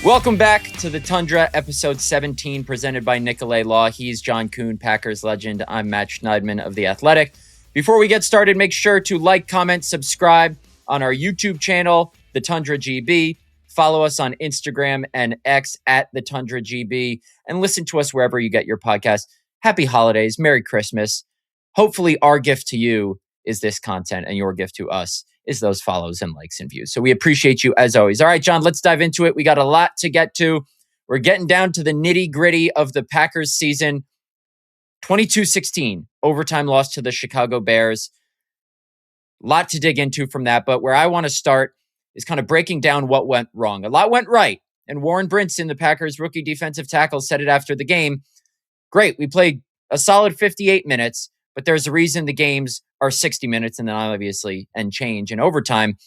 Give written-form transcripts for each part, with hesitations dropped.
Welcome back to the Tundra, episode 17, presented by Nicolet Law. He's John Kuhn, Packers legend. I'm Matt Schneidman of The Athletic. Before we get started, make sure to like, comment, subscribe on our YouTube channel, The Tundra GB. Follow us on Instagram and X at The Tundra GB. And listen to us wherever you get your podcast. Happy holidays. Merry Christmas. Hopefully our gift to you is this content, and your gift to us is those follows and likes and views. So we appreciate you as always. All right, John, let's dive into it. We got a lot to get to. We're getting down to the nitty gritty of the Packers season. 22-16, overtime loss to the Chicago Bears. A lot to dig into from that, but where I want to start is kind of breaking down what went wrong. A lot went right, and Warren Brinson, the Packers rookie defensive tackle, said it after the game. Great, we played a solid 58 minutes, but there's a reason the games are 60 minutes and then obviously and change in overtime.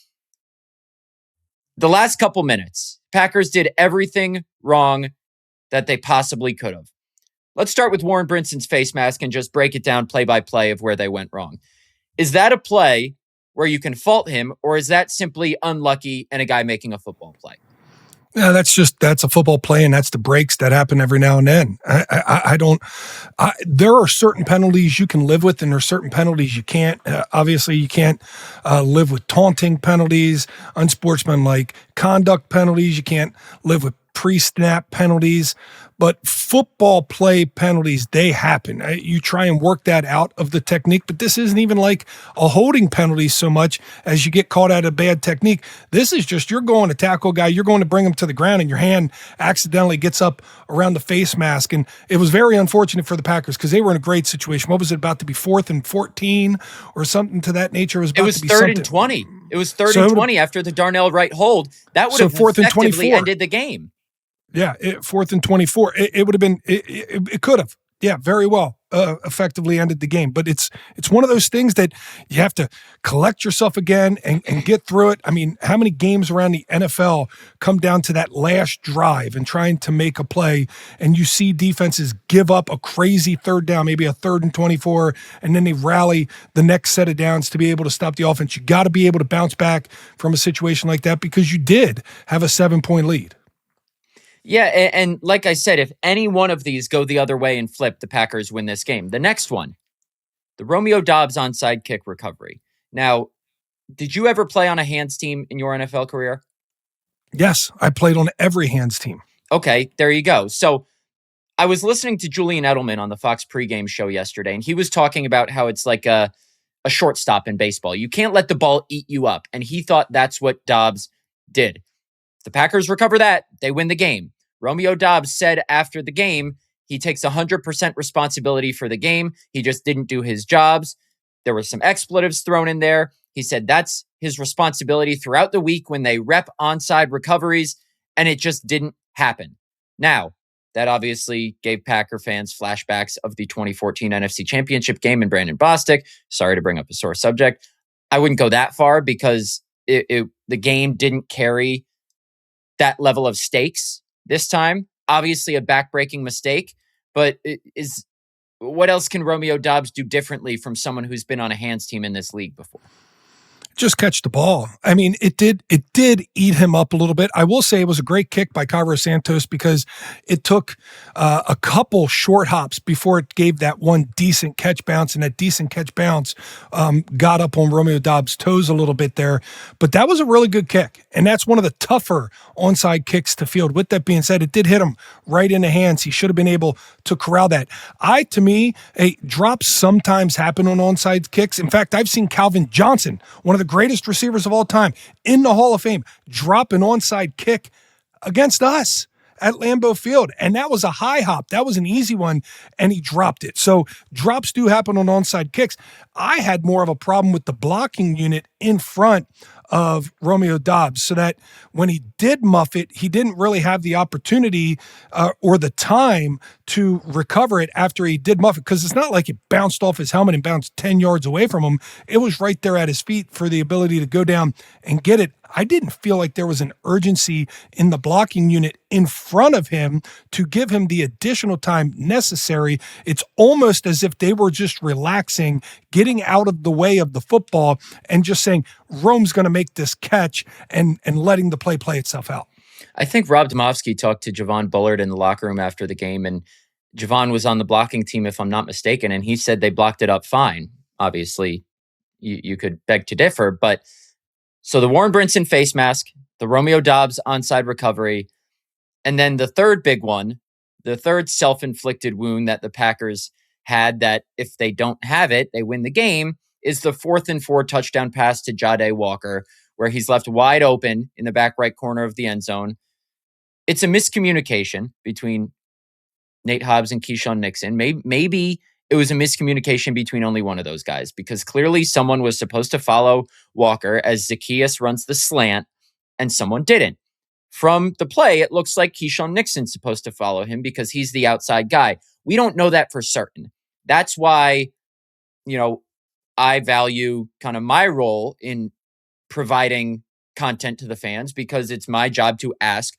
The last couple minutes, Packers did everything wrong that they possibly could have. Let's start with Warren Brinson's face mask and just break it down play by play of where they went wrong. Is that a play where you can fault him, or is that simply unlucky and a guy making a football play? Yeah, that's a football play, and that's the breaks that happen every now and then. There are certain penalties you can live with, and there are certain penalties you can't. Obviously, you can't live with taunting penalties, unsportsmanlike conduct penalties. You can't live with pre-snap penalties. But football play penalties, they happen. You try and work that out of the technique, but this isn't even like a holding penalty so much as you get caught out of bad technique. This is just you're going to tackle a guy, you're going to bring him to the ground, and your hand accidentally gets up around the face mask. And it was very unfortunate for the Packers because they were in a great situation. What was it, about to be 4th and 14 or something to that nature? It was 3rd and 20. It was 3rd and 20 after the Darnell Wright hold. That would have effectively ended the game. Yeah, 4th and 24. It would have been. It could have. Yeah, very well. Effectively ended the game. But it's one of those things that you have to collect yourself again and get through it. I mean, how many games around the NFL come down to that last drive and trying to make a play, and you see defenses give up a crazy 3rd down, maybe a 3rd and 24, and then they rally the next set of downs to be able to stop the offense. You got to be able to bounce back from a situation like that because you did have a 7-point lead. Yeah, and like I said, if any one of these go the other way and flip, the Packers win this game. The next one, the Romeo Doubs onside kick recovery. Now, did you ever play on a hands team in your NFL career? Yes, I played on every hands team. Okay, there you go. So I was listening to Julian Edelman on the Fox pregame show yesterday, and he was talking about how it's like a shortstop in baseball. You can't let the ball eat you up, and he thought that's what Doubs did. If the Packers recover that, they win the game. Romeo Doubs said after the game, he takes 100% responsibility for the game. He just didn't do his jobs. There were some expletives thrown in there. He said that's his responsibility throughout the week when they rep onside recoveries, and it just didn't happen. Now, that obviously gave Packer fans flashbacks of the 2014 NFC Championship game in Brandon Bostic. Sorry to bring up a sore subject. I wouldn't go that far because the game didn't carry that level of stakes. This time, obviously a back-breaking mistake, but what else can Romeo Doubs do differently from someone who's been on a hands team in this league before? Just catch the ball. I mean, it did eat him up a little bit. I will say it was a great kick by Cairo Santos because it took a couple short hops before it gave that one decent catch bounce, and that decent catch bounce got up on Romeo Doubs' toes a little bit there. But that was a really good kick, and that's one of the tougher onside kicks to field. With that being said, it did hit him right in the hands. He should have been able to corral that. To me, drops sometimes happen on onside kicks. In fact, I've seen Calvin Johnson, one of the greatest receivers of all time, in the Hall of Fame, drop an onside kick against us at Lambeau Field. And that was a high hop. That was an easy one, and he dropped it. So drops do happen on onside kicks. I had more of a problem with the blocking unit in front of Romeo Doubs, so that when he did muff it, he didn't really have the opportunity or the time to recover it after he did muff it, because it's not like it bounced off his helmet and bounced 10 yards away from him. It was right there at his feet for the ability to go down and get it. I didn't feel like there was an urgency in the blocking unit in front of him to give him the additional time necessary. It's almost as if they were just relaxing, getting out of the way of the football and just saying, Rome's going to make this catch, and letting the play itself out. I think Rob Domofsky talked to Javon Bullard in the locker room after the game, and Javon was on the blocking team, if I'm not mistaken, and he said they blocked it up fine. Obviously, you could beg to differ, but so the Warren Brinson face mask, the Romeo Doubs onside recovery, and then the third big one, the third self-inflicted wound that the Packers had that if they don't have it, they win the game, is the 4th and 4 touchdown pass to Jahdae Walker, where he's left wide open in the back right corner of the end zone. It's a miscommunication between Nate Hobbs and Keisean Nixon. Maybe it was a miscommunication between only one of those guys, because clearly someone was supposed to follow Walker as Zacchaeus runs the slant and someone didn't. From the play, it looks like Keisean Nixon's supposed to follow him because he's the outside guy. We don't know that for certain. That's why, I value kind of my role in providing content to the fans, because it's my job to ask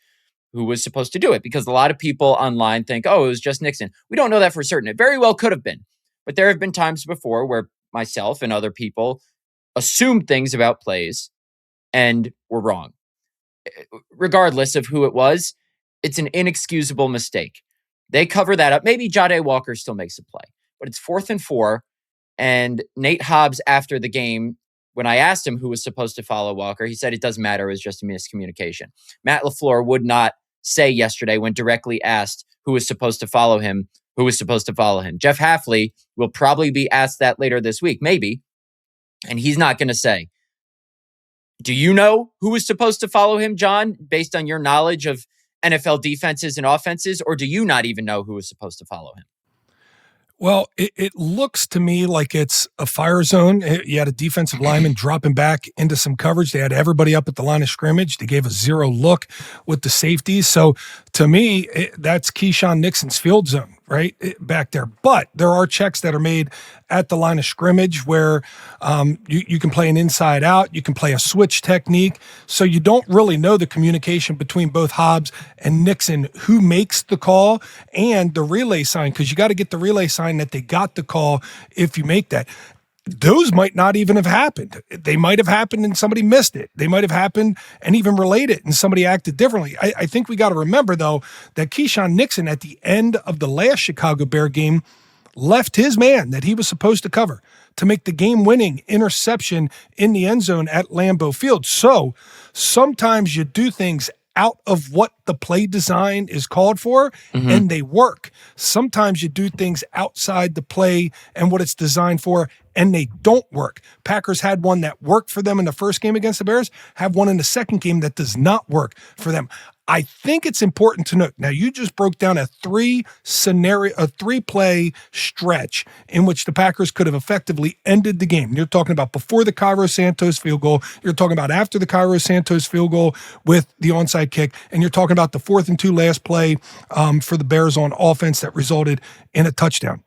who was supposed to do it, because a lot of people online think, oh, it was just Nixon. We don't know that for certain. It very well could have been, but there have been times before where myself and other people assumed things about plays and were wrong. Regardless of who it was, it's an inexcusable mistake. They cover that up. Maybe Jahdae Walker still makes a play, but it's 4th and 4. And Nate Hobbs, after the game, when I asked him who was supposed to follow Walker, he said it doesn't matter. It was just a miscommunication. Matt LaFleur would not say yesterday, when directly asked who was supposed to follow him, who was supposed to follow him. Jeff Hafley will probably be asked that later this week, maybe, and he's not going to say. Do you know who was supposed to follow him, John, based on your knowledge of NFL defenses and offenses, or do you not even know who was supposed to follow him? Well, it looks to me like it's a fire zone. You had a defensive lineman dropping back into some coverage. They had everybody up at the line of scrimmage. They gave a zero look with the safeties. So to me, that's Keisean Nixon's field zone, right back there. But there are checks that are made at the line of scrimmage where you can play an inside out. You can play a switch technique. So you don't really know the communication between both Hobbs and Nixon, who makes the call and the relay sign, because you got to get the relay sign that they got the call if you make that. Those might not even have happened. They might have happened and somebody missed it. They might have happened and even relayed it and somebody acted differently. I think we got to remember, though, that Keisean Nixon at the end of the last Chicago Bear game left his man that he was supposed to cover to make the game-winning interception in the end zone at Lambeau Field. So sometimes you do things out of what the play design is called for, and they work. Sometimes you do things outside the play and what it's designed for, and they don't work. Packers had one that worked for them in the first game against the Bears, have one in the second game that does not work for them. I think it's important to note. Now, you just broke down a three-play stretch in which the Packers could have effectively ended the game. You're talking about before the Cairo Santos field goal. You're talking about after the Cairo Santos field goal with the onside kick. And you're talking about the 4th and 2 last play for the Bears on offense that resulted in a touchdown.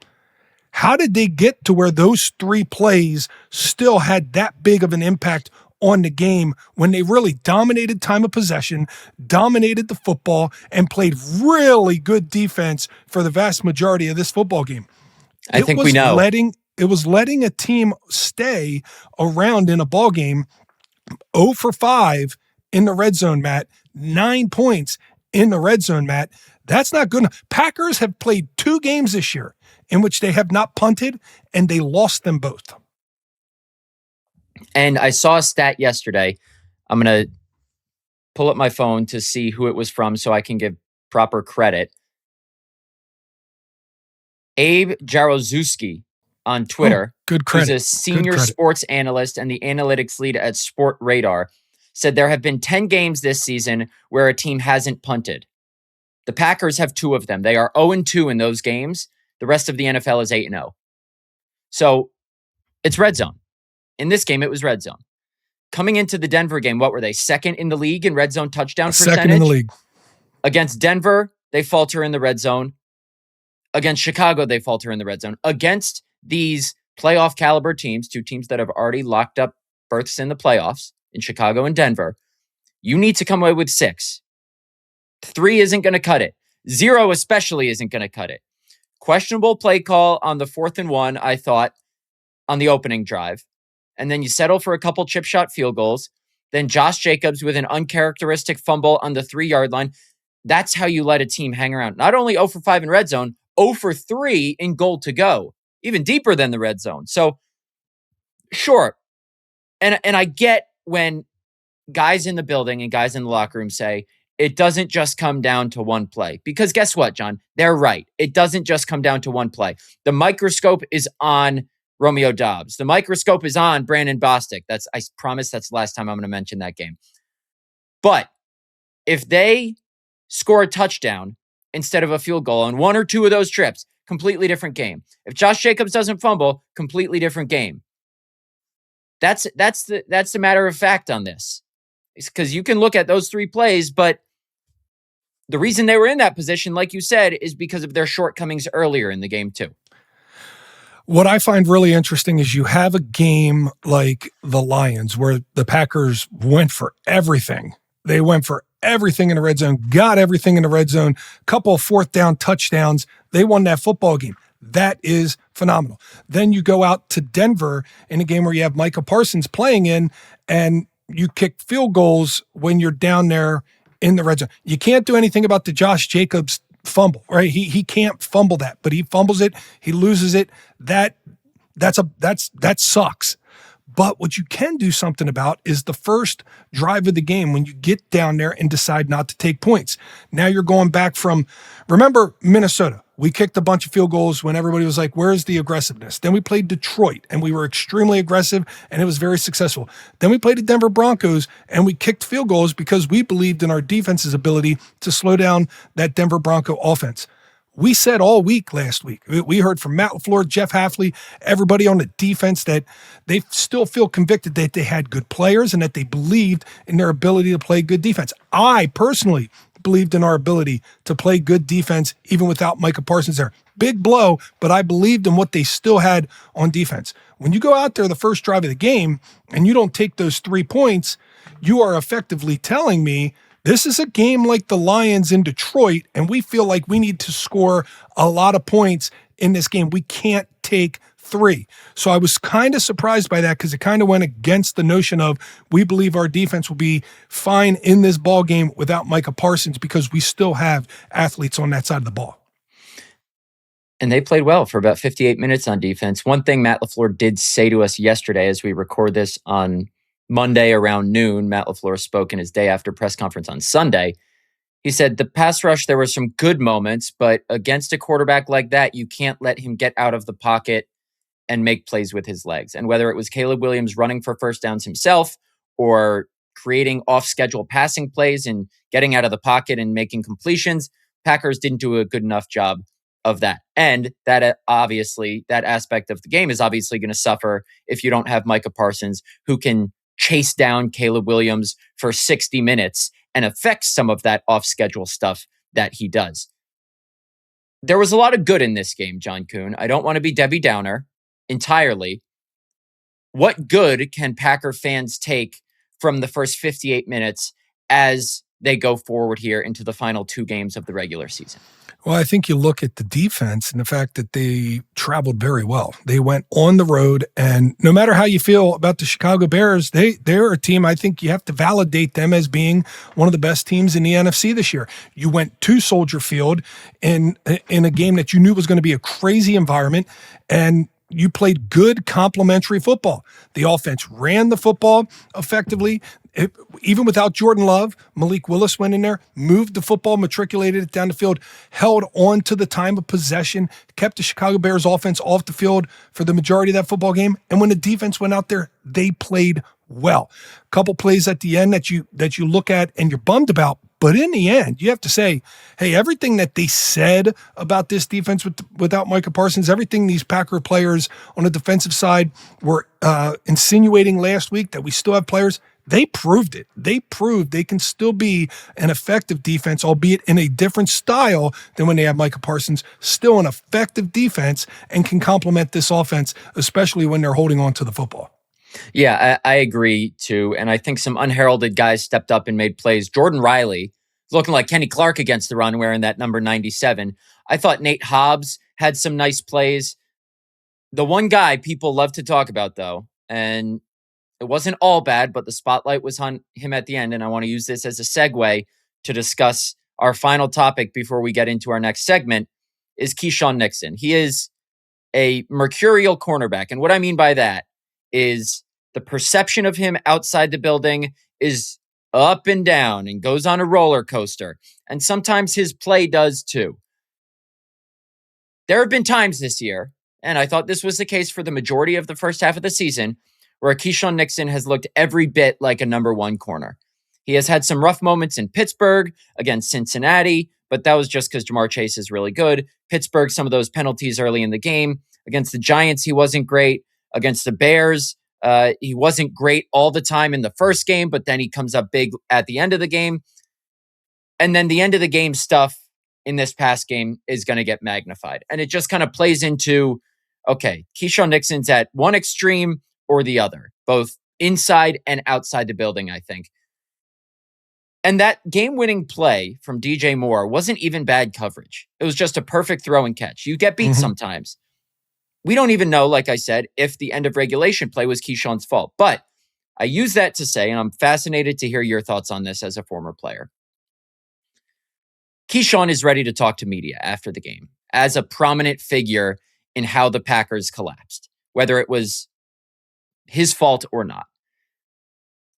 How did they get to where those 3 plays still had that big of an impact on the game when they really dominated time of possession, dominated the football, and played really good defense for the vast majority of this football game? I think we know. It was letting a team stay around in a ball game 0 for 5 in the red zone, Matt. 9 points in the red zone, Matt. That's not good enough. Packers have played 2 games this year in which they have not punted, and they lost them both. And I saw a stat yesterday. I'm going to pull up my phone to see who it was from so I can give proper credit. Abe Jaroszewski on Twitter, good credit. who's a senior sports analyst and the analytics lead at Sport Radar, said there have been 10 games this season where a team hasn't punted. The Packers have 2 of them. They are 0-2 in those games. The rest of the NFL is 8-0. So it's red zone. In this game, it was red zone. Coming into the Denver game, what were they? 2nd in the league in red zone touchdown percentage? 2nd in the league. Against Denver, they falter in the red zone. Against Chicago, they falter in the red zone. Against these playoff caliber teams, 2 teams that have already locked up berths in the playoffs in Chicago and Denver, you need to come away with 6. 3 isn't going to cut it. 0 especially isn't going to cut it. Questionable play call on the 4th and 1, I thought, on the opening drive. And then you settle for a couple chip shot field goals. then Josh Jacobs with an uncharacteristic fumble on the 3-yard line. That's how you let a team hang around. Not only 0 for 5 in red zone, 0 for 3 in goal to go, even deeper than the red zone. So, sure. And I get when guys in the building and guys in the locker room say, it doesn't just come down to one play. Because guess what, John? They're right. It doesn't just come down to one play. The microscope is on Romeo Doubs. The microscope is on Brandon Bostic. I promise that's the last time I'm going to mention that game. But if they score a touchdown instead of a field goal on one or two of those trips, completely different game. If Josh Jacobs doesn't fumble, completely different game. That's the matter of fact on this. It's because you can look at those 3 plays, but the reason they were in that position, like you said, is because of their shortcomings earlier in the game too. What I find really interesting is you have a game like the Lions where the Packers went for everything. They went for everything in the red zone, got everything in the red zone, couple of 4th down touchdowns. They won that football game. That is phenomenal. Then you go out to Denver in a game where you have Micah Parsons playing in, and you kick field goals when you're down there in the red zone. You can't do anything about the Josh Jacobs fumble, right? He can't fumble that, but he fumbles it, he loses it. That sucks. But what you can do something about is the first drive of the game when you get down there and decide not to take points. Now you're going back from, remember Minnesota. We kicked a bunch of field goals when everybody was like, where's the aggressiveness? Then we played Detroit and we were extremely aggressive and it was very successful. Then we played the Denver Broncos and we kicked field goals because we believed in our defense's ability to slow down that Denver Bronco offense. We said all week last week, we heard from Matt LaFleur, Jeff Hafley, everybody on the defense that they still feel convicted that they had good players and that they believed in their ability to play good defense. I personally believed in our ability to play good defense even without Micah Parsons there. Big blow, but I believed in what they still had on defense. When you go out there the first drive of the game and you don't take those 3 points, you are effectively telling me this is a game like the Lions in Detroit, and we feel like we need to score a lot of points in this game. We can't take 3. So I was kind of surprised by that because it kind of went against the notion of we believe our defense will be fine in this ball game without Micah Parsons because we still have athletes on that side of the ball. And they played well for about 58 minutes on defense. One thing Matt LaFleur did say to us yesterday as we record this on Monday around noon, Matt LaFleur spoke in his day after press conference on Sunday. He said, the pass rush, there were some good moments, but against a quarterback like that, you can't let him get out of the pocket and make plays with his legs. And whether it was Caleb Williams running for first downs himself or creating off-schedule passing plays and getting out of the pocket and making completions, Packers didn't do a good enough job of that. And that obviously, that aspect of the game is obviously going to suffer if you don't have Micah Parsons, who can chase down Caleb Williams for 60 minutes and affect some of that off-schedule stuff that he does. There was a lot of good in this game, John Kuhn. I don't want to be Debbie Downer entirely. What good can Packer fans take from the first 58 minutes as they go forward here into the final 2 games of the regular season? Well, I think you look at the defense and the fact that they traveled very well. They went on the road, and no matter how you feel about the Chicago Bears, they're a team, I think you have to validate them as being one of the best teams in the NFC this year. You went to Soldier Field in a game that you knew was going to be a crazy environment, and you played good complementary football. The offense ran the football effectively. Even without Jordan Love, Malik Willis went in there, moved the football, matriculated it down the field, held on to the time of possession, kept the Chicago Bears offense off the field for the majority of that football game. And when the defense went out there, they played well. A couple plays at the end that you look at and you're bummed about. But in the end, you have to say, hey, everything that they said about this defense without Micah Parsons, everything these Packer players on the defensive side were insinuating last week that we still have players, they proved it. They proved they can still be an effective defense, albeit in a different style than when they have Micah Parsons, still an effective defense and can complement this offense, especially when they're holding on to the football. Yeah, I agree too. And I think some unheralded guys stepped up and made plays. Jordan Riley, looking like Kenny Clark against the run, wearing that number 97. I thought Nate Hobbs had some nice plays. The one guy people love to talk about, though, and it wasn't all bad, but the spotlight was on him at the end. And I want to use this as a segue to discuss our final topic before we get into our next segment, is Keisean Nixon. He is a mercurial cornerback. And what I mean by that is the perception of him outside the building is up and down and goes on a roller coaster. And sometimes his play does too. There have been times this year, and I thought this was the case for the majority of the first half of the season, where Keisean Nixon has looked every bit like a number one corner. He has had some rough moments in Pittsburgh, against Cincinnati, but that was just because Jamar Chase is really good. Pittsburgh, some of those penalties early in the game. Against the Giants, he wasn't great. Against the Bears, he wasn't great all the time in the first game, but then he comes up big at the end of the game. And then the end of the game stuff in this past game is going to get magnified. And it just kind of plays into, okay, Keisean Nixon's at one extreme or the other, both inside and outside the building, I think. And that game-winning play from DJ Moore wasn't even bad coverage. It was just a perfect throw and catch. You get beat sometimes. We don't even know, like I said, if the end of regulation play was Keisean's fault. But I use that to say, and I'm fascinated to hear your thoughts on this as a former player. Keisean is ready to talk to media after the game as a prominent figure in how the Packers collapsed, whether it was his fault or not.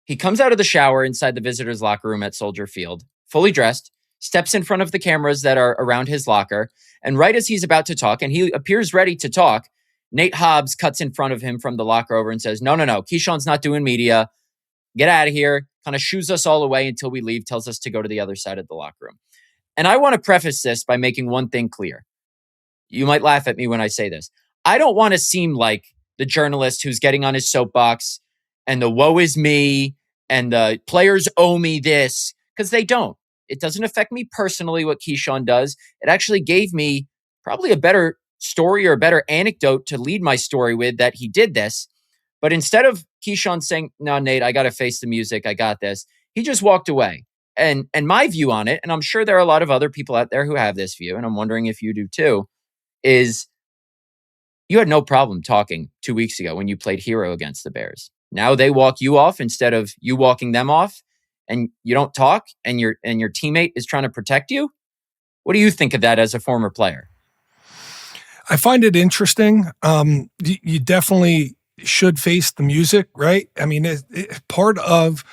He comes out of the shower inside the visitors' locker room at Soldier Field, fully dressed, steps in front of the cameras that are around his locker, and right as he's about to talk, and he appears ready to talk, Nate Hobbs cuts in front of him from the locker over and says, no, Keisean's not doing media. Get out of here. Kind of shoos us all away until we leave, tells us to go to the other side of the locker room. And I want to preface this by making one thing clear. You might laugh at me when I say this. I don't want to seem like the journalist who's getting on his soapbox and the woe is me and the players owe me this, because they don't. It doesn't affect me personally what Keisean does. It actually gave me probably a better story or a better anecdote to lead my story with that he did this. But instead of Keisean saying, no, Nate, I got to face the music, I got this, he just walked away. And my view on it, and I'm sure there are a lot of other people out there who have this view, and I'm wondering if you do too, is you had no problem talking 2 weeks ago when you played hero against the Bears. Now they walk you off instead of you walking them off, and you don't talk, and your teammate is trying to protect you. What do you think of that as a former player? I find it interesting. You definitely should face the music, right? I mean, part of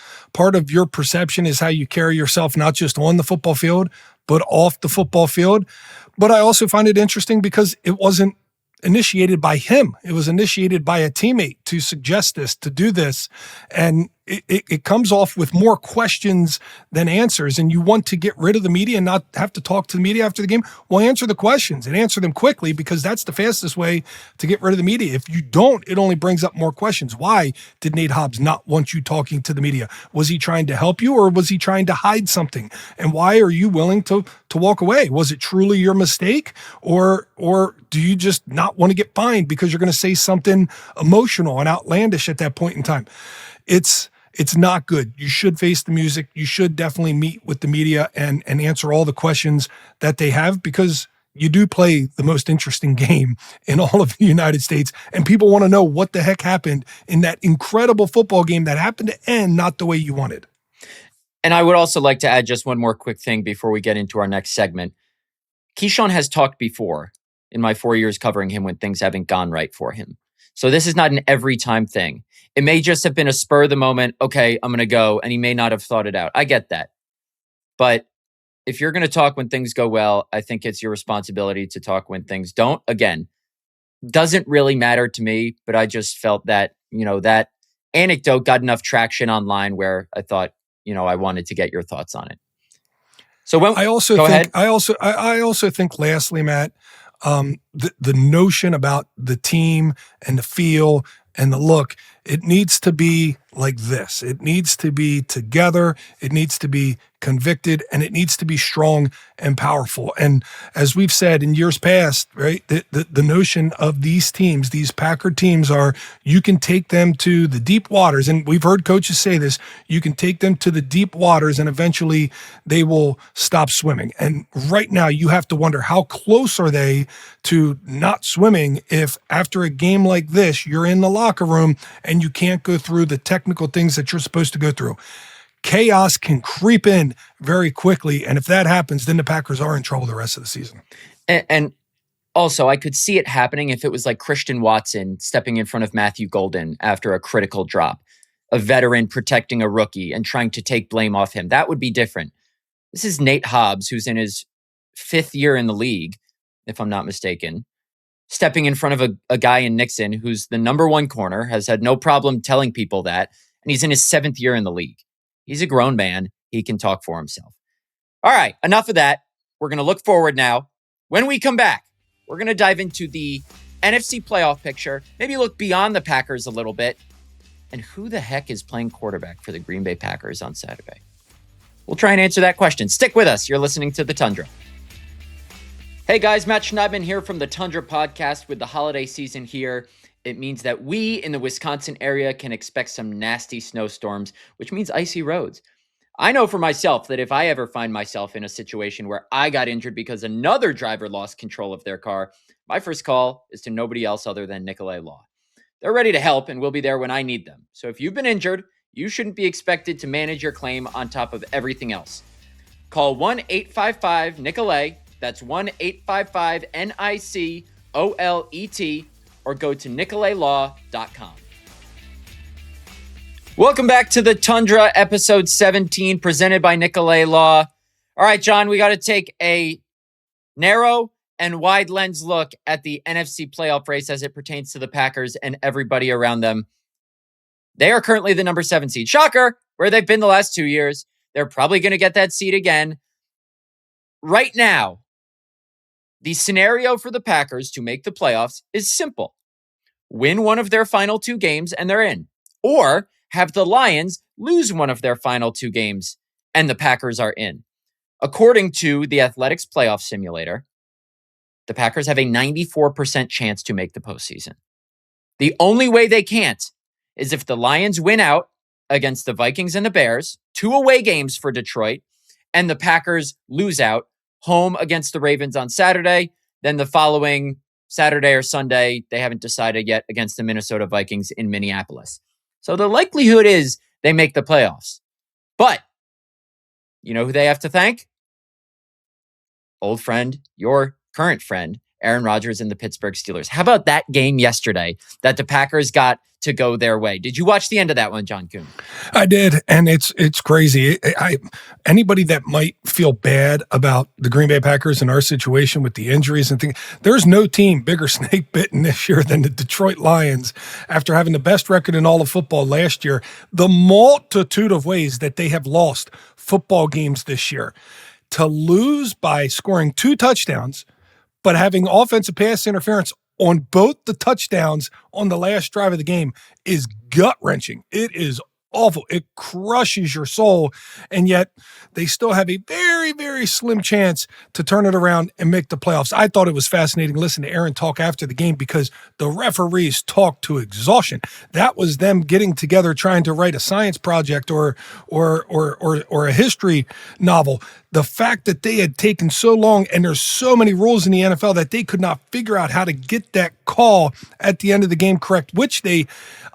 your perception is how you carry yourself, not just on the football field, but off the football field. But I also find it interesting because it wasn't initiated by him. It was initiated by a teammate to suggest this, to do this. And it comes off with more questions than answers. And you want to get rid of the media and not have to talk to the media after the game. Well, answer the questions and answer them quickly, because that's the fastest way to get rid of the media. If you don't, it only brings up more questions. Why did Nate Hobbs not want you talking to the media? Was he trying to help you, or was he trying to hide something? And why are you willing to walk away? Was it truly your mistake, or do you just not want to get fined because you're going to say something emotional and outlandish at that point in time? It's not good. You should face the music. You should definitely meet with the media and answer all the questions that they have, because you do play the most interesting game in all of the United States. And people want to know what the heck happened in that incredible football game that happened to end not the way you wanted. And I would also like to add just one more quick thing before we get into our next segment. Keisean has talked before in my 4 years covering him when things haven't gone right for him. So this is not an every time thing. It may just have been a spur of the moment, okay, I'm going to go, and he may not have thought it out. I get that. But if you're going to talk when things go well, I think it's your responsibility to talk when things don't. Again, doesn't really matter to me, but I just felt that, that anecdote got enough traction online where I thought, I wanted to get your thoughts on it. So when I also think lastly, Matt, the notion about the team and the feel and the look, it needs to be like this. It needs to be together. It needs to be convicted, and it needs to be strong and powerful. And as we've said in years past, right, the notion of these teams, these Packer teams, are you can take them to the deep waters. And we've heard coaches say this, you can take them to the deep waters and eventually they will stop swimming. And right now you have to wonder, how close are they to not swimming if after a game like this, you're in the locker room and and you can't go through the technical things that you're supposed to go through. Chaos can creep in very quickly, and if that happens, then the Packers are in trouble the rest of the season. And also, I could see it happening if it was like Christian Watson stepping in front of Matthew Golden after a critical drop, a veteran protecting a rookie and trying to take blame off him. That would be different. This is Nate Hobbs, who's in his 5th year in the league, if I'm not mistaken, stepping in front of a guy in Nixon who's the number 1 corner, has had no problem telling people that, and he's in his 7th year in the league. He's a grown man. He can talk for himself. All right, enough of that. We're going to look forward now. When we come back, we're going to dive into the NFC playoff picture, maybe look beyond the Packers a little bit, and who the heck is playing quarterback for the Green Bay Packers on Saturday? We'll try and answer that question. Stick with us. You're listening to The Tundra. Hey guys, Matt Schneidman here from The Tundra podcast. With the holiday season here, it means that we in the Wisconsin area can expect some nasty snowstorms, which means icy roads. I know for myself that if I ever find myself in a situation where I got injured because another driver lost control of their car, my first call is to nobody else other than Nicolet Law. They're ready to help and will be there when I need them. So if you've been injured, you shouldn't be expected to manage your claim on top of everything else. Call 1-855-NICOLET. That's 1-855-NICOLET, or go to nicoletlaw.com. Welcome back to the Tundra, episode 17, presented by Nicolet Law. All right, John, we got to take a narrow and wide lens look at the NFC playoff race as it pertains to the Packers and everybody around them. They are currently the number 7 seed. Shocker, where they've been the last 2 years. They're probably going to get that seed again. Right now, the scenario for the Packers to make the playoffs is simple. Win one of their final 2 games and they're in. Or have the Lions lose one of their final 2 games and the Packers are in. According to the Athletics playoff simulator, the Packers have a 94% chance to make the postseason. The only way they can't is if the Lions win out against the Vikings and the Bears, 2 away games for Detroit, and the Packers lose out home against the Ravens on Saturday. Then the following Saturday or Sunday, they haven't decided yet, against the Minnesota Vikings in Minneapolis. So the likelihood is they make the playoffs. But you know who they have to thank? Old friend, your current friend, Aaron Rodgers and the Pittsburgh Steelers. How about that game yesterday that the Packers got to go their way? Did you watch the end of that one, John Kuhn? I did, and it's crazy. Anybody that might feel bad about the Green Bay Packers and our situation with the injuries and things, there's no team bigger snake bitten this year than the Detroit Lions after having the best record in all of football last year. The multitude of ways that they have lost football games this year. To lose by scoring 2 touchdowns, but having offensive pass interference on both the touchdowns on the last drive of the game is gut-wrenching. It is awful. It crushes your soul, and yet they still have a very, very slim chance to turn it around and make the playoffs. I thought it was fascinating to listen to Aaron talk after the game because the referees talked to exhaustion. That was them getting together trying to write a science project or a history novel. The fact that they had taken so long, and there's so many rules in the NFL that they could not figure out how to get that call at the end of the game correct, which they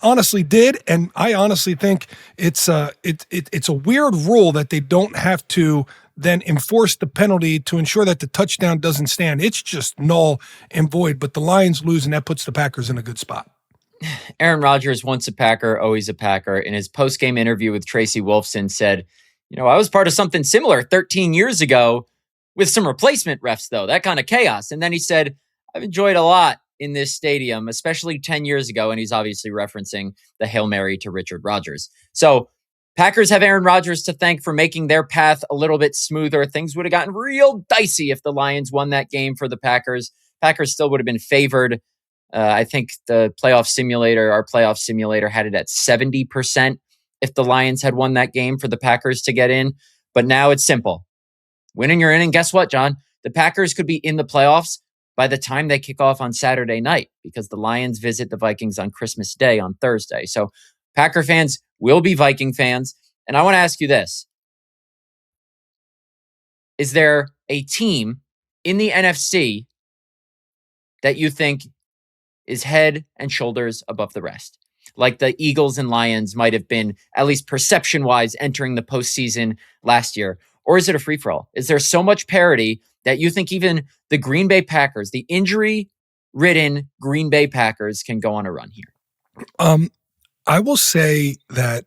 honestly did. And I honestly think it's a weird rule that they don't have to then enforce the penalty to ensure that the touchdown doesn't stand. It's just null and void, but the Lions lose, and that puts the Packers in a good spot. Aaron Rodgers, once a Packer, always a Packer. In his post-game interview with Tracy Wolfson, said, I was part of something similar 13 years ago with some replacement refs, though, that kind of chaos. And then he said, I've enjoyed a lot in this stadium, especially 10 years ago. And he's obviously referencing the Hail Mary to Richard Rodgers. So Packers have Aaron Rodgers to thank for making their path a little bit smoother. Things would have gotten real dicey if the Lions won that game for the Packers. Packers still would have been favored. I think our playoff simulator had it at 70% if the Lions had won that game for the Packers to get in. But now it's simple. Win and you're in. And guess what, John? The Packers could be in the playoffs by the time they kick off on Saturday night because the Lions visit the Vikings on Christmas Day on Thursday. So Packer fans will be Viking fans. And I want to ask you this. Is there a team in the NFC that you think is head and shoulders above the rest? like the Eagles and Lions might have been, at least perception-wise, entering the postseason last year? Or is it a free-for-all? Is there so much parity that you think even the Green Bay Packers, the injury-ridden Green Bay Packers, can go on a run here? I will say that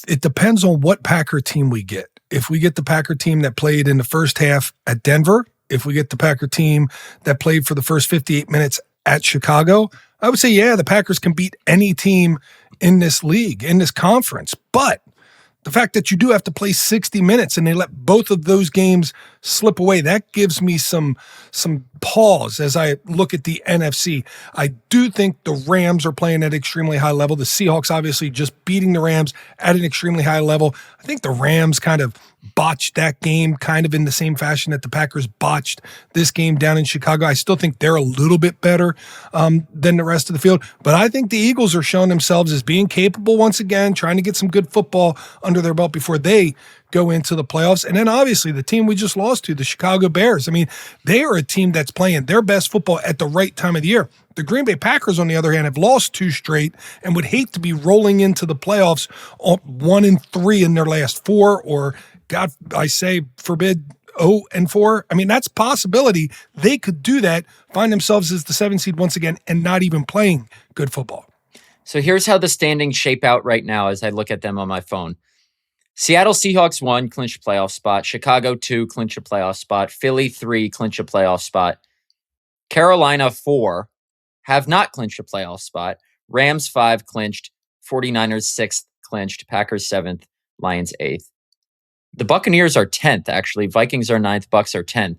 it depends on what Packer team we get. If we get the Packer team that played in the first half at Denver, if we get the Packer team that played for the first 58 minutes at Chicago, I would say, yeah, the Packers can beat any team in this league, in this conference. But the fact that you do have to play 60 minutes and they let both of those games slip away, that gives me some pause as I look at the NFC. I do think the Rams are playing at an extremely high level. The Seahawks obviously just beating the Rams at an extremely high level. I think the Rams kind of botched that game kind of in the same fashion that the Packers botched this game down in Chicago. I still think they're a little bit better than the rest of the field, but I think the Eagles are showing themselves as being capable once again, trying to get some good football under their belt before they go into the playoffs. And then obviously the team we just lost to, the Chicago Bears. I mean, they are a team that's playing their best football at the right time of the year. The Green Bay Packers, on the other hand, have lost 2 straight and would hate to be rolling into the playoffs on 1-3 in their last 4, or God, I say, forbid, 0-4. I mean, that's a possibility. They could do that, find themselves as the 7th seed once again, and not even playing good football. So here's how the standings shape out right now as I look at them on my phone. Seattle Seahawks 1, clinch a playoff spot. Chicago 2, clinch a playoff spot. Philly 3, clinch a playoff spot. Carolina 4, have not clinched a playoff spot. Rams 5, clinched. 49ers 6th, clinched. Packers 7th. Lions 8th. The Buccaneers are 10th, actually. Vikings are 9th. Bucs are 10th.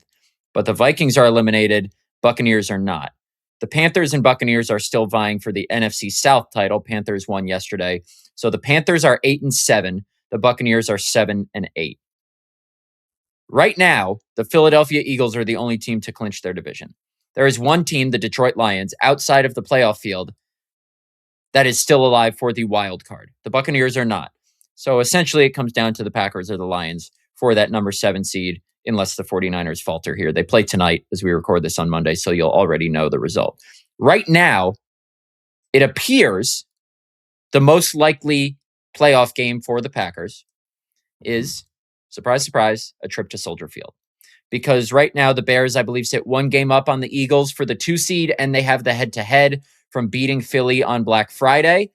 But the Vikings are eliminated. Buccaneers are not. The Panthers and Buccaneers are still vying for the NFC South title. Panthers won yesterday. So the Panthers are 8-7. The Buccaneers are 7-8. Right now, the Philadelphia Eagles are the only team to clinch their division. There is one team, the Detroit Lions, outside of the playoff field that is still alive for the wild card. The Buccaneers are not. So essentially it comes down to the Packers or the Lions for that number 7 seed, unless the 49ers falter here. They play tonight as we record this on Monday, so you'll already know the result. Right now, it appears the most likely playoff game for the Packers is, surprise, surprise, a trip to Soldier Field. Because right now the Bears, I believe, sit 1 game up on the Eagles for the 2 seed, and they have the head-to-head from beating Philly on Black Friday.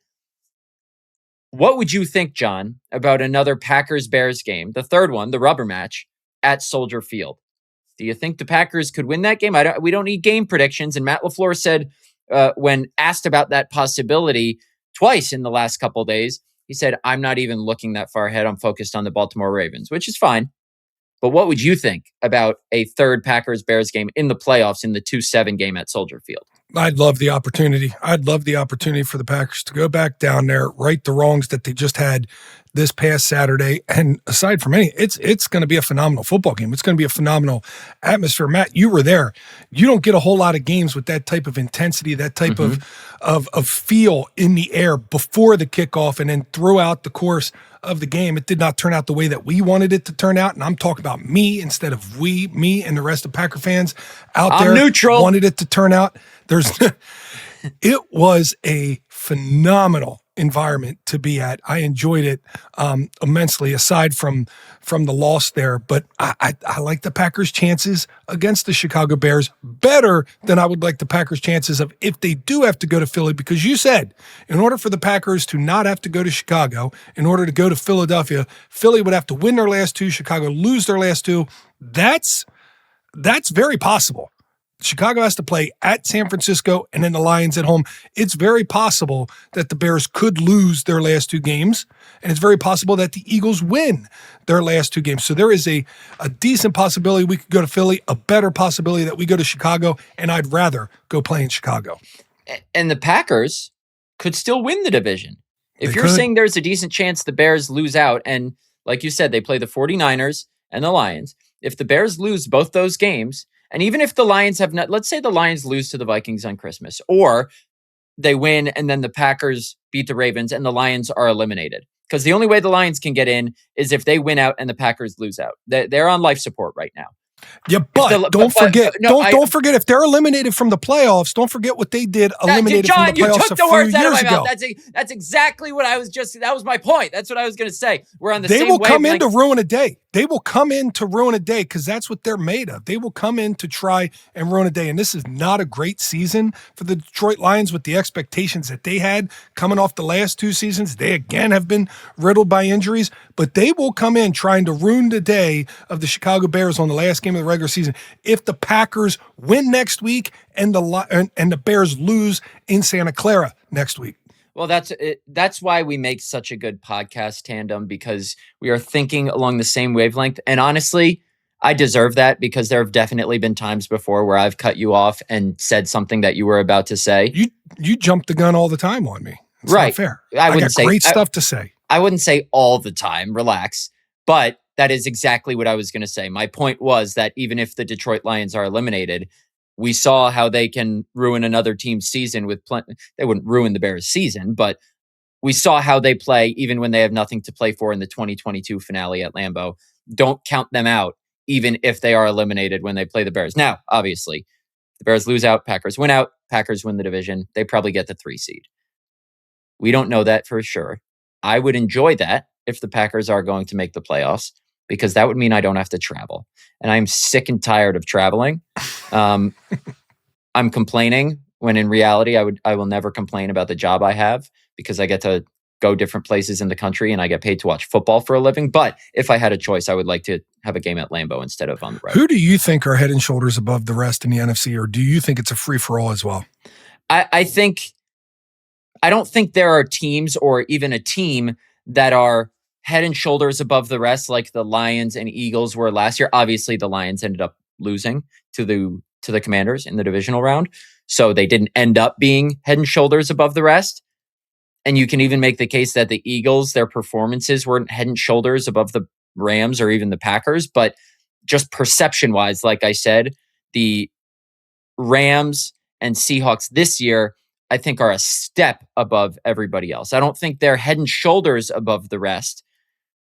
What would you think, John, about another Packers-Bears game, the third one, the rubber match, at Soldier Field? Do you think the Packers could win that game? We don't need game predictions. And Matt LaFleur said, when asked about that possibility twice in the last couple of days, he said, I'm not even looking that far ahead. I'm focused on the Baltimore Ravens, which is fine. But what would you think about a third Packers-Bears game in the playoffs in the 2-7 game at Soldier Field? I'd love the opportunity. I'd love the opportunity for the Packers to go back down there, right the wrongs that they just had this past Saturday. And aside from any, it's going to be a phenomenal football game. It's going to be a phenomenal atmosphere. Matt, you were there. You don't get a whole lot of games with that type of intensity, that type of feel in the air before the kickoff and then throughout the course of the game. It did not turn out the way that we wanted it to turn out. And I'm talking about me instead of me and the rest of Packer fans out there neutral. Wanted it to turn out. It was a phenomenal environment to be at. I enjoyed it immensely, aside from the loss there. But I like the Packers' chances against the Chicago Bears better than I would like the Packers' chances of if they do have to go to Philly, because you said in order for the Packers to not have to go to Chicago, in order to go to Philadelphia, Philly would have to win their last 2, Chicago lose their last 2. That's very possible. Chicago has to play at San Francisco and then the Lions at home. It's very possible that the Bears could lose their last 2 games, and it's very possible that the Eagles win their last 2 games. So there is a decent possibility we could go to Philly, a better possibility that we go to Chicago, and I'd rather go play in Chicago. And the Packers could still win the division. If you're saying there's a decent chance the Bears lose out, and like you said, they play the 49ers and the Lions. If the Bears lose both those games, and even if the Lions have not, let's say the Lions lose to the Vikings on Christmas, or they win and then the Packers beat the Ravens and the Lions are eliminated. Because the only way the Lions can get in is if they win out and the Packers lose out. They're on life support right now. Yeah, but don't forget if they're eliminated from the playoffs, don't forget what they did eliminated from the playoffs a few years ago. That's exactly what I was that was my point. That's what I was going to say. We're on the same wavelength. They will come in to ruin a day. They will come in to ruin a day because that's what they're made of. They will come in to try and ruin a day. And this is not a great season for the Detroit Lions with the expectations that they had coming off the last 2 seasons. They again have been riddled by injuries, but they will come in trying to ruin the day of the Chicago Bears on the last game of the regular season. If the Packers win next week and the Bears lose in Santa Clara next week. Well, that's why we make such a good podcast tandem, because we are thinking along the same wavelength. And honestly, I deserve that because there have definitely been times before where I've cut you off and said something that you were about to say. You jump the gun all the time on me. It's right. Not fair. I got great stuff to say. I wouldn't say all the time, relax, but that is exactly what I was going to say. My point was that even if the Detroit Lions are eliminated, we saw how they can ruin another team's season with they wouldn't ruin the Bears' season, but we saw how they play even when they have nothing to play for in the 2022 finale at Lambeau. Don't count them out, even if they are eliminated when they play the Bears. Now, obviously, the Bears lose out, Packers win out, Packers win the division. They probably get the 3 seed. We don't know that for sure. I would enjoy that if the Packers are going to make the playoffs, because that would mean I don't have to travel. And I'm sick and tired of traveling. I'm complaining when in reality I will never complain about the job I have, because I get to go different places in the country and I get paid to watch football for a living. But if I had a choice, I would like to have a game at Lambeau instead of on the road. Who do you think are head and shoulders above the rest in the NFC, or do you think it's a free-for-all as well? I don't think there are teams or even a team that are head and shoulders above the rest like the Lions and Eagles were last year. Obviously, the Lions ended up losing to the Commanders in the divisional round, so they didn't end up being head and shoulders above the rest. And you can even make the case that the Eagles, their performances weren't head and shoulders above the Rams or even the Packers, but just perception-wise, like I said, the Rams and Seahawks this year, I think, are a step above everybody else. I don't think they're head and shoulders above the rest,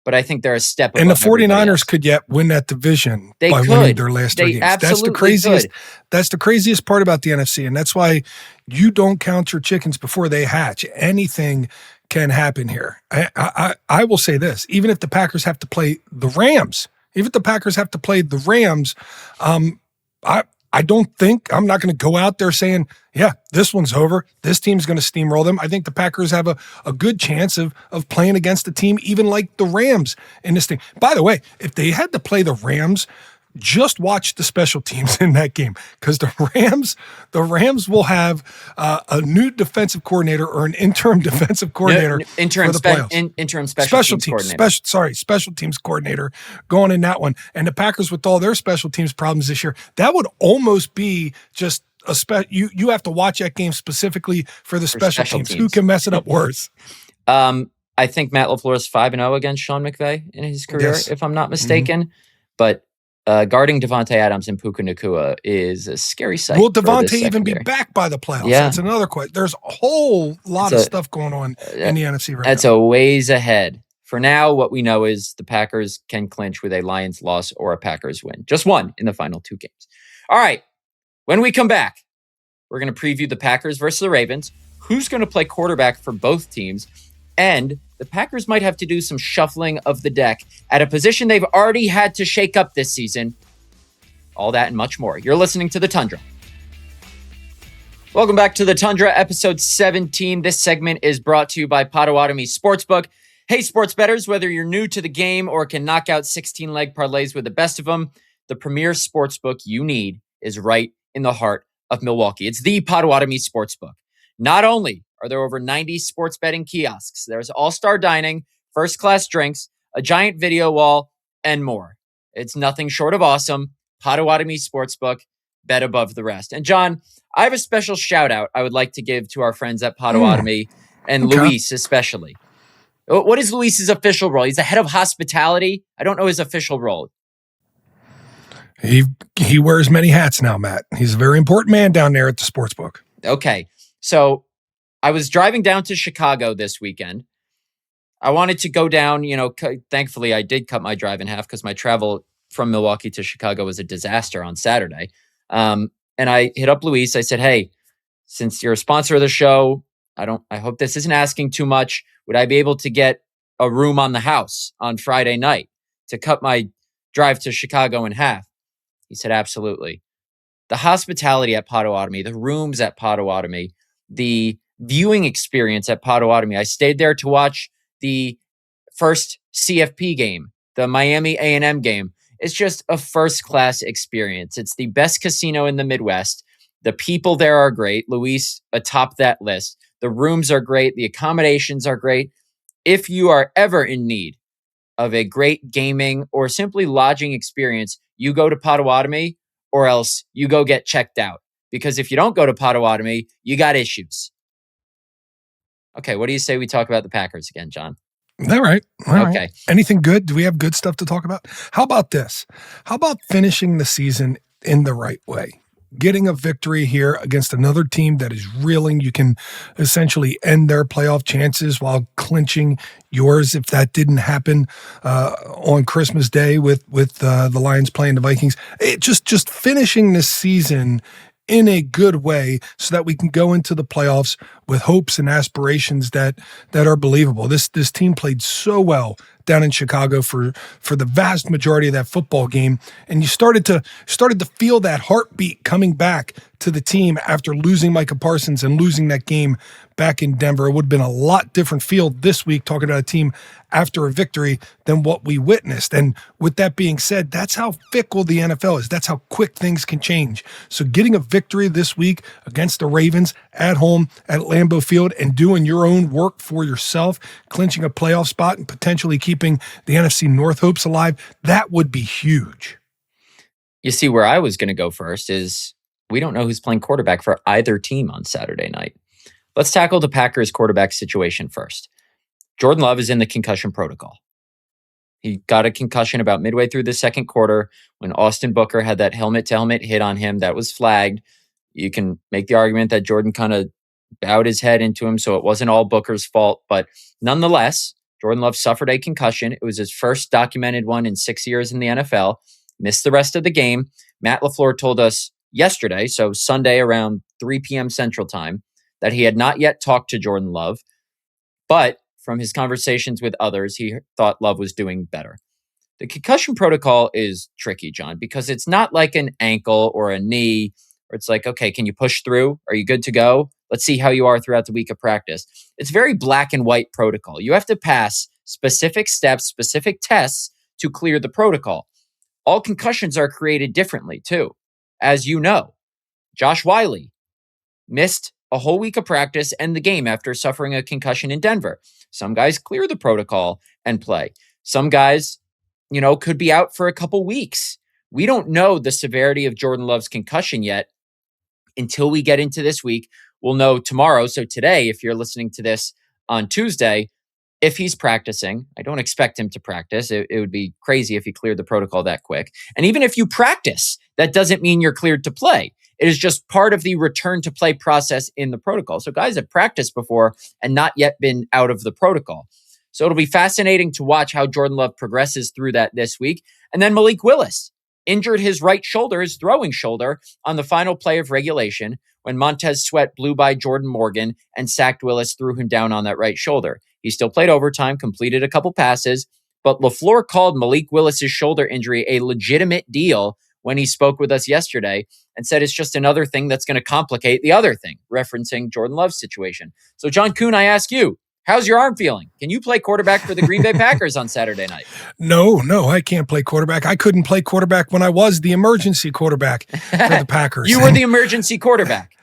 but I think they're a step above. And the 49ers could yet win that division by winning their last 3 games. That's the craziest. That's the craziest part about the NFC, and that's why you don't count your chickens before they hatch. Anything can happen here. I will say this: even if the Packers have to play the Rams, I don't think, I'm not going to go out there saying, yeah, this one's over. This team's going to steamroll them. I think the Packers have a good chance of playing against a team even like the Rams in this thing. By the way, if they had to play the Rams, just watch the special teams in that game, because the Rams will have a new defensive coordinator or an interim defensive coordinator interim special teams coordinator. Special teams coordinator going in that one. And the Packers, with all their special teams problems this year, that would almost be just you have to watch that game specifically for the special teams. Who can mess it up worse? I think Matt LaFleur is 5-0 against Sean McVay in his career, if I'm not mistaken. Mm-hmm. But guarding Devontae Adams and Puka Nacua is a scary sight. Will Devontae even be back by the playoffs? Yeah. That's another question. There's a whole lot of stuff going on in the NFC right now. That's a ways ahead. For now, what we know is the Packers can clinch with a Lions loss or a Packers win. Just one in the final 2 games. All right. When we come back, we're going to preview the Packers versus the Ravens. Who's going to play quarterback for both teams? And the Packers might have to do some shuffling of the deck at a position they've already had to shake up this season. All that and much more. You're listening to The Tundra. Welcome back to The Tundra, episode 17. This segment is brought to you by Potawatomi Sportsbook. Hey, sports bettors, whether you're new to the game or can knock out 16-leg parlays with the best of them, the premier sportsbook you need is right in the heart of Milwaukee. It's the Potawatomi Sportsbook. Not only are there over 90 sports betting kiosks, there's all-star dining, first-class drinks, a giant video wall, and more. It's nothing short of awesome. Potawatomi Sportsbook, bet above the rest. And John, I have a special shout-out I would like to give to our friends at Potawatomi and Luis especially. What is Luis's official role? He's the head of hospitality. I don't know his official role. He wears many hats now, Matt. He's a very important man down there at the sportsbook. Okay, so I was driving down to Chicago this weekend. I wanted to go down, thankfully I did cut my drive in half because my travel from Milwaukee to Chicago was a disaster on Saturday. And I hit up Luis. I said, hey, since you're a sponsor of the show, I hope this isn't asking too much. Would I be able to get a room on the house on Friday night to cut my drive to Chicago in half? He said, absolutely. The hospitality at Potawatomi, the rooms at Potawatomi, the viewing experience at Potawatomi. I stayed there to watch the first CFP game, the Miami A&M game. It's just a first-class experience. It's the best casino in the Midwest. The people there are great. Luis atop that list. The rooms are great. The accommodations are great. If you are ever in need of a great gaming or simply lodging experience, you go to Potawatomi, or else you go get checked out. Because if you don't go to Potawatomi, you got issues. Okay, what do you say we talk about the Packers again, John? All right. Okay. Right. Anything good? Do we have good stuff to talk about? How about this? How about finishing the season in the right way? Getting a victory here against another team that is reeling. You can essentially end their playoff chances while clinching yours if that didn't happen on Christmas Day with the Lions playing the Vikings. Just finishing this season in a good way so that we can go into the playoffs with hopes and aspirations that are believable. This team played so well down in Chicago for the vast majority of that football game, and you started to feel that heartbeat coming back to the team after losing Micah Parsons and losing that game back in Denver. It would have been a lot different field this week talking about a team after a victory than what we witnessed. And with that being said, that's how fickle the NFL is. That's how quick things can change. So getting a victory this week against the Ravens at home at Lambeau Field and doing your own work for yourself, clinching a playoff spot and potentially keeping the NFC North hopes alive, that would be huge. You see, where I was going to go first is we don't know who's playing quarterback for either team on Saturday night. Let's tackle the Packers quarterback situation first. Jordan Love is in the concussion protocol. He got a concussion about midway through the second quarter when Austin Booker had that helmet-to-helmet hit on him that was flagged. You can make the argument that Jordan kind of bowed his head into him, so it wasn't all Booker's fault. But nonetheless, Jordan Love suffered a concussion. It was his first documented one in 6 years in the NFL. Missed the rest of the game. Matt LaFleur told us yesterday, so Sunday around 3 p.m. Central Time, that he had not yet talked to Jordan Love, but from his conversations with others, he thought Love was doing better. The concussion protocol is tricky, John, because it's not like an ankle or a knee, where it's like, okay, can you push through? Are you good to go? Let's see how you are throughout the week of practice. It's very black and white protocol. You have to pass specific steps, specific tests to clear the protocol. All concussions are created differently, too. As you know, Josh Wiley missed a whole week of practice and the game after suffering a concussion in Denver. Some guys clear the protocol and play. Some guys, could be out for a couple weeks. We don't know the severity of Jordan Love's concussion yet until we get into this week. We'll know tomorrow. So today, if you're listening to this on Tuesday, if he's practicing, I don't expect him to practice. It would be crazy if he cleared the protocol that quick. And even if you practice, that doesn't mean you're cleared to play. It is just part of the return to play process in the protocol. So guys have practiced before and not yet been out of the protocol. So it'll be fascinating to watch how Jordan Love progresses through that this week. And then Malik Willis injured his right shoulder, his throwing shoulder, on the final play of regulation when Montez Sweat blew by Jordan Morgan and sacked Willis, threw him down on that right shoulder. He still played overtime, completed a couple passes, but LaFleur called Malik Willis's shoulder injury a legitimate deal when he spoke with us yesterday and said it's just another thing that's going to complicate the other thing, referencing Jordan Love's situation. So, John Kuhn, I ask you, how's your arm feeling? Can you play quarterback for the Green Bay Packers on Saturday night? No, I can't play quarterback. I couldn't play quarterback when I was the emergency quarterback for the Packers. You were the emergency quarterback.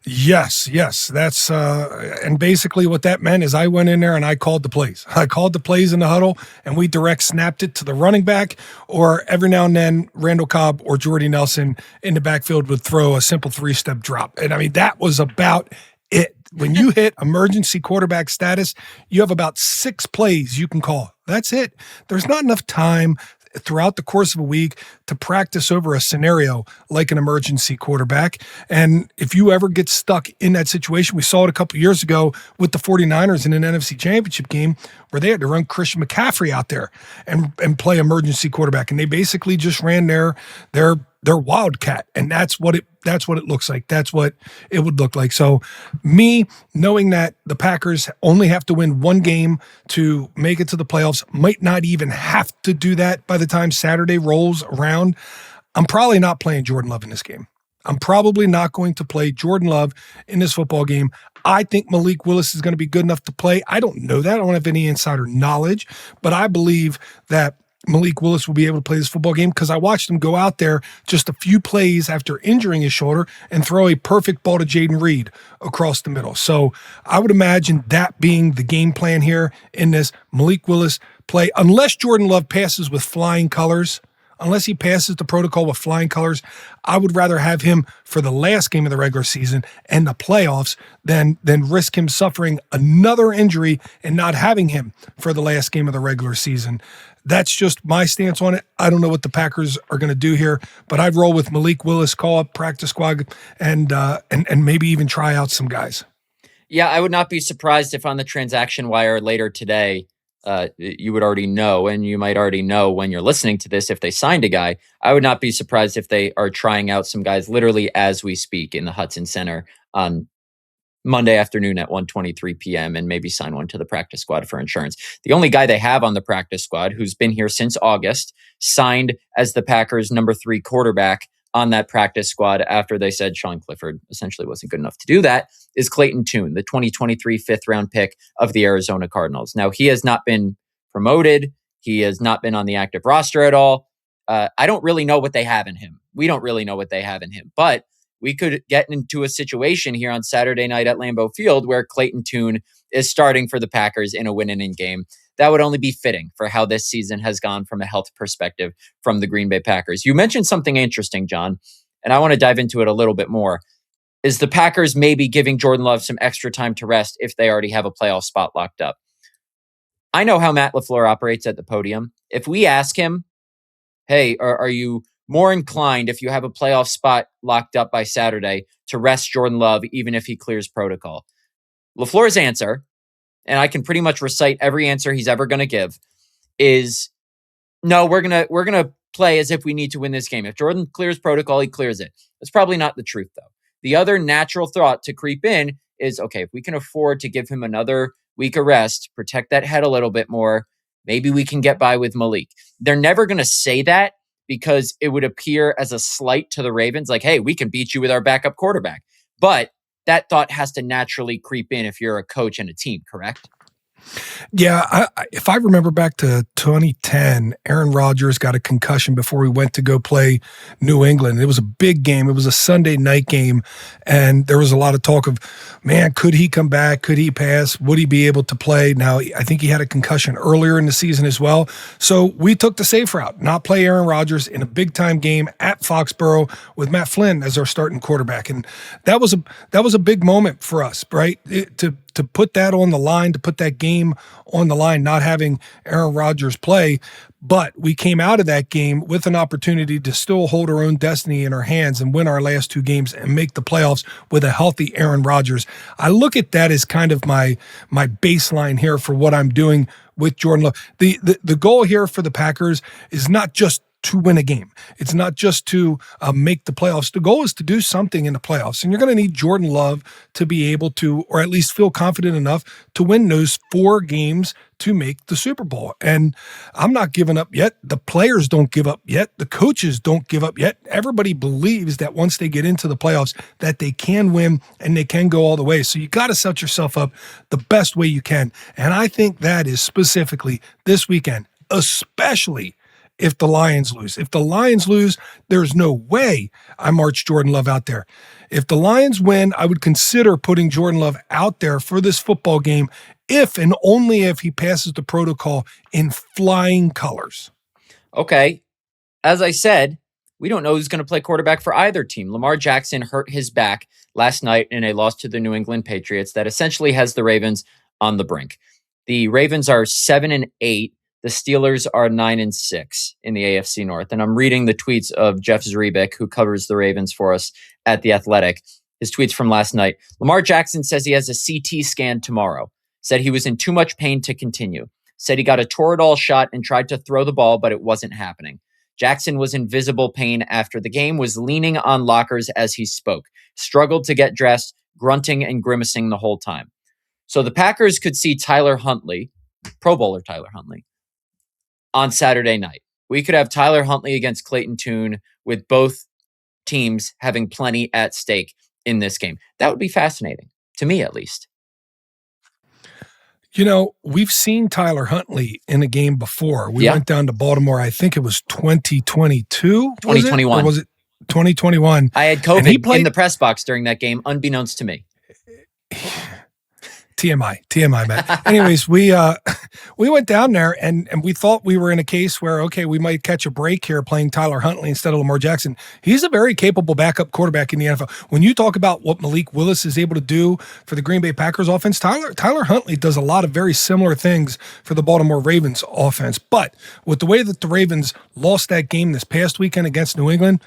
Yes. That's and basically what that meant is I went in there and I called the plays. I called the plays in the huddle and we direct snapped it to the running back, or every now and then Randall Cobb or Jordy Nelson in the backfield would throw a simple 3-step drop. And I mean, that was about it. When you hit emergency quarterback status, you have about 6 plays you can call. That's it. There's not enough time throughout the course of a week to practice over a scenario like an emergency quarterback. And if you ever get stuck in that situation, we saw it a couple years ago with the 49ers in an NFC championship game where they had to run Christian McCaffrey out there and play emergency quarterback. And they basically just ran their wildcat. And that's what it looks like. That's what it would look like. So me knowing that the Packers only have to win one game to make it to the playoffs, might not even have to do that by the time Saturday rolls around. I'm probably not playing Jordan Love in this game. I'm probably not going to play Jordan Love in this football game. I think Malik Willis is going to be good enough to play. I don't know that. I don't have any insider knowledge, but I believe that Malik Willis will be able to play this football game because I watched him go out there just a few plays after injuring his shoulder and throw a perfect ball to Jaden Reed across the middle. So I would imagine that being the game plan here in this Malik Willis play, unless Jordan Love passes with flying colors. Unless he passes the protocol with flying colors, I would rather have him for the last game of the regular season and the playoffs than risk him suffering another injury and not having him for the last game of the regular season. That's just my stance on it. I don't know what the Packers are going to do here, but I'd roll with Malik Willis, call up practice squad, and maybe even try out some guys. Yeah, I would not be surprised if on the transaction wire later today, you would already know, and you might already know when you're listening to this, if they signed a guy. I would not be surprised if they are trying out some guys literally as we speak in the Hudson Center on Monday afternoon at 1:23 p.m. and maybe sign one to the practice squad for insurance. The only guy they have on the practice squad who's been here since August, signed as the Packers' number 3 quarterback on that practice squad after they said Sean Clifford essentially wasn't good enough to do that, is Clayton Tune, the 2023 fifth-round pick of the Arizona Cardinals. Now, he has not been promoted. He has not been on the active roster at all. I don't really know what they have in him. We don't really know what they have in him. But we could get into a situation here on Saturday night at Lambeau Field where Clayton Tune is starting for the Packers in a win-inning game. That would only be fitting for how this season has gone from a health perspective from the Green Bay Packers. You mentioned something interesting, John, and I want to dive into it a little bit more. Is the Packers maybe giving Jordan Love some extra time to rest if they already have a playoff spot locked up? I know how Matt LaFleur operates at the podium. If we ask him, hey, are you more inclined, if you have a playoff spot locked up by Saturday, to rest Jordan Love even if he clears protocol? LaFleur's answer, and I can pretty much recite every answer he's ever going to give, is no, we're gonna play as if we need to win this game. If Jordan clears protocol, he clears it. That's probably not the truth, though. The other natural thought to creep in is, okay, if we can afford to give him another week of rest, protect that head a little bit more, maybe we can get by with Malik. They're never going to say that because it would appear as a slight to the Ravens, like, hey, we can beat you with our backup quarterback. But that thought has to naturally creep in if you're a coach and a team, correct? Yeah, if I remember back to 2010, Aaron Rodgers got a concussion before we went to go play New England. It was a big game. It was a Sunday night game, and there was a lot of talk of, man, could he come back? Could he pass? Would he be able to play? Now, I think he had a concussion earlier in the season as well. So we took the safe route, not play Aaron Rodgers in a big-time game at Foxborough with Matt Flynn as our starting quarterback. And that was a big moment for us, right? To put that on the line, to put that game on the line, not having Aaron Rodgers play. But we came out of that game with an opportunity to still hold our own destiny in our hands and win our last 2 games and make the playoffs with a healthy Aaron Rodgers. I look at that as kind of my baseline here for what I'm doing with Jordan Love. The goal here for the Packers is not just to win a game. It's not just to make the playoffs. The goal is to do something in the playoffs. And you're going to need Jordan Love to be able to, or at least feel confident enough to win those 4 games to make the Super Bowl. And I'm not giving up yet. The players don't give up yet. The coaches don't give up yet. Everybody believes that once they get into the playoffs that they can win and they can go all the way. So you got to set yourself up the best way you can. And I think that is specifically this weekend, especially if the Lions lose. If the Lions lose, there's no way I march Jordan Love out there. If the Lions win, I would consider putting Jordan Love out there for this football game if and only if he passes the protocol in flying colors. Okay. As I said, we don't know who's going to play quarterback for either team. Lamar Jackson hurt his back last night in a loss to the New England Patriots that essentially has the Ravens on the brink. The Ravens are 7-8. the Steelers are 9-6 in the AFC North. And I'm reading the tweets of Jeff Zrebiec, who covers the Ravens for us at The Athletic. His tweets from last night. Lamar Jackson says he has a CT scan tomorrow. Said he was in too much pain to continue. Said he got a Toradol shot and tried to throw the ball, but it wasn't happening. Jackson was in visible pain after the game, was leaning on lockers as he spoke, struggled to get dressed, grunting and grimacing the whole time. So the Packers could see Tyler Huntley, Pro Bowler Tyler Huntley, on Saturday night. We could have Tyler Huntley against Clayton Tune with both teams having plenty at stake in this game. That would be fascinating, to me at least. You know, we've seen Tyler Huntley in a game before. We went down to Baltimore. I think it was 2022. 2021. Or was it 2021? I had COVID in the press box during that game, unbeknownst to me. TMI, man. Anyways, we went down there and we thought we were in a case where, okay, we might catch a break here playing Tyler Huntley instead of Lamar Jackson. He's a very capable backup quarterback in the NFL. When you talk about what Malik Willis is able to do for the Green Bay Packers offense, Tyler Huntley does a lot of very similar things for the Baltimore Ravens offense. But with the way that the Ravens lost that game this past weekend against New England,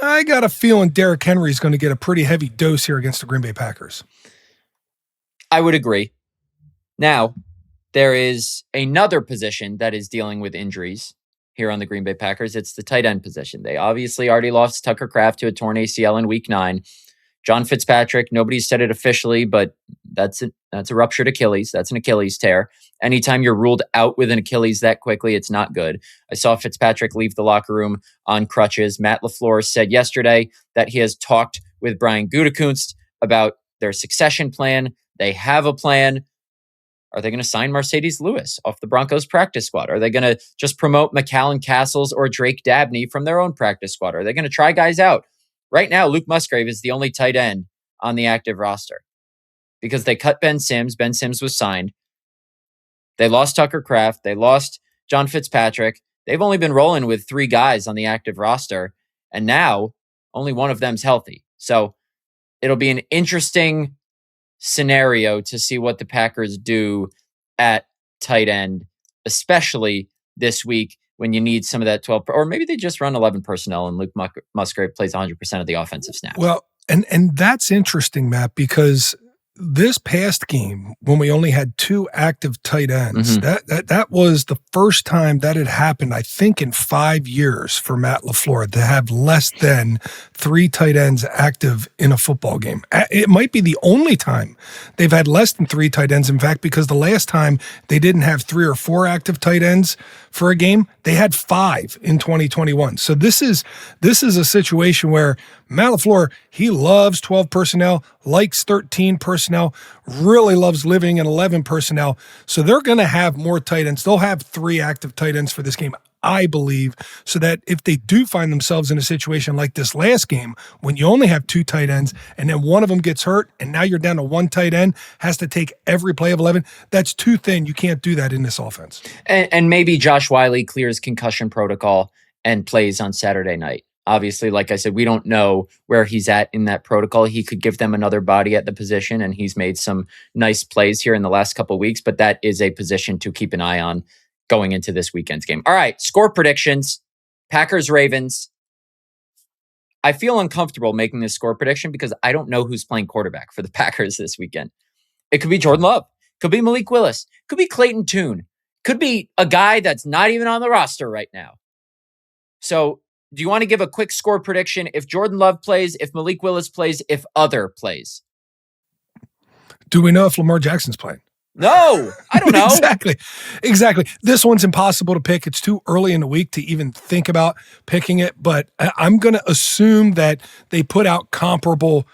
I got a feeling Derrick Henry is going to get a pretty heavy dose here against the Green Bay Packers. I would agree. Now, there is another position that is dealing with injuries here on the Green Bay Packers. It's the tight end position. They obviously already lost Tucker Kraft to a torn ACL in week 9. John Fitzpatrick, nobody said it officially, but that's a ruptured Achilles. That's an Achilles tear. Anytime you're ruled out with an Achilles that quickly, it's not good. I saw Fitzpatrick leave the locker room on crutches. Matt LaFleur said yesterday that he has talked with Brian Gutekunst about their succession plan. They have a plan. Are they going to sign Mercedes Lewis off the Broncos practice squad? Are they going to just promote McAllen Castles or Drake Dabney from their own practice squad? Are they going to try guys out? Right now, Luke Musgrave is the only tight end on the active roster because they cut Ben Sims. Ben Sims was signed. They lost Tucker Kraft. They lost John Fitzpatrick. They've only been rolling with 3 guys on the active roster, and now only one of them's healthy. So it'll be an interesting scenario to see what the Packers do at tight end, especially this week when you need some of that 12, or maybe they just run 11 personnel and Luke Musgrave plays 100% of the offensive snaps. Well, and that's interesting, Matt, because this past game, when we only had 2 active tight ends, that was the first time that had happened, I think, in 5 years for Matt LaFleur to have less than 3 tight ends active in a football game. It might be the only time they've had less than 3 tight ends, in fact, because the last time they didn't have 3 or 4 active tight ends for a game, they had 5 in 2021. So this is a situation where Matt LaFleur, he loves 12 personnel, likes 13 personnel, really loves living in 11 personnel. So they're going to have more tight ends. They'll have 3 active tight ends for this game, I believe, so that if they do find themselves in a situation like this last game, when you only have 2 tight ends and then one of them gets hurt and now you're down to 1 tight end, has to take every play of 11, that's too thin. You can't do that in this offense. And maybe Josh Wiley clears concussion protocol and plays on Saturday night. Obviously, like I said, we don't know where he's at in that protocol. He could give them another body at the position, and he's made some nice plays here in the last couple of weeks, but that is a position to keep an eye on going into this weekend's game. All right, score predictions. Packers-Ravens. I feel uncomfortable making this score prediction because I don't know who's playing quarterback for the Packers this weekend. It could be Jordan Love. Could be Malik Willis. Could be Clayton Tune. Could be a guy that's not even on the roster right now. So do you want to give a quick score prediction if Jordan Love plays, if Malik Willis plays, if other plays? Do we know if Lamar Jackson's playing? No, I don't know. Exactly. This one's impossible to pick. It's too early in the week to even think about picking it, but I'm going to assume that they put out comparable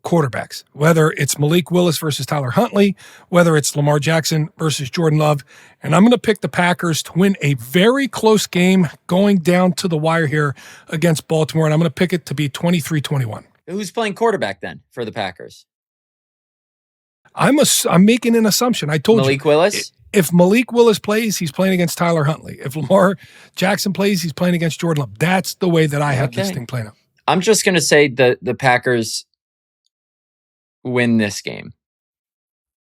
quarterbacks, whether it's Malik Willis versus Tyler Huntley, whether it's Lamar Jackson versus Jordan Love. And I'm going to pick the Packers to win a very close game going down to the wire here against Baltimore. And I'm going to pick it to be 23-21. Who's playing quarterback then for the Packers? I'm making an assumption. I told Malik Willis? If Malik Willis plays, he's playing against Tyler Huntley. If Lamar Jackson plays, he's playing against Jordan Love. That's the way that I have this thing playing out. I'm just going to say the Packers win this game.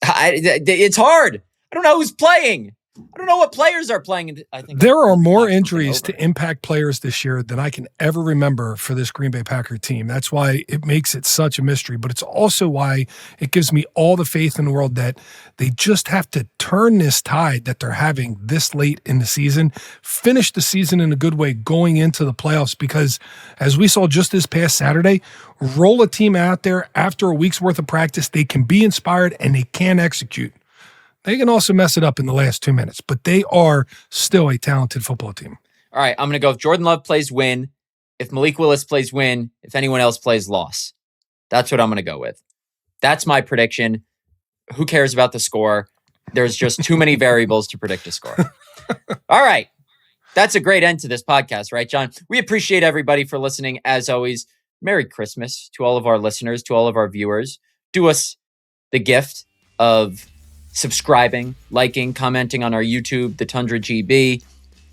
It's hard. I don't know who's playing. I don't know what players are playing. I think there are more injuries to impact players this year than I can ever remember for this Green Bay Packer team. That's why it makes it such a mystery, but it's also why it gives me all the faith in the world that they just have to turn this tide that they're having this late in the season, finish the season in a good way going into the playoffs, because as we saw just this past Saturday, roll a team out there after a week's worth of practice, they can be inspired and they can execute. They can also mess it up in the last 2 minutes, but they are still a talented football team. All right, I'm going to go if Jordan Love plays win, if Malik Willis plays win, if anyone else plays loss. That's what I'm going to go with. That's my prediction. Who cares about the score? There's just too many variables to predict a score. All right. That's a great end to this podcast, right, John? We appreciate everybody for listening. As always, Merry Christmas to all of our listeners, to all of our viewers. Do us the gift of subscribing, liking, commenting on our YouTube, the Tundra GB.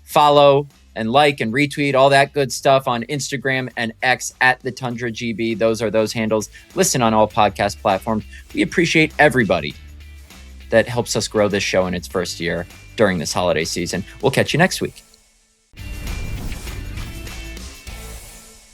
Follow and like and retweet all that good stuff on Instagram and X at the Tundra GB. Those are those handles. Listen on all podcast platforms. We appreciate everybody that helps us grow this show in its first year during this holiday season. We'll catch you next week.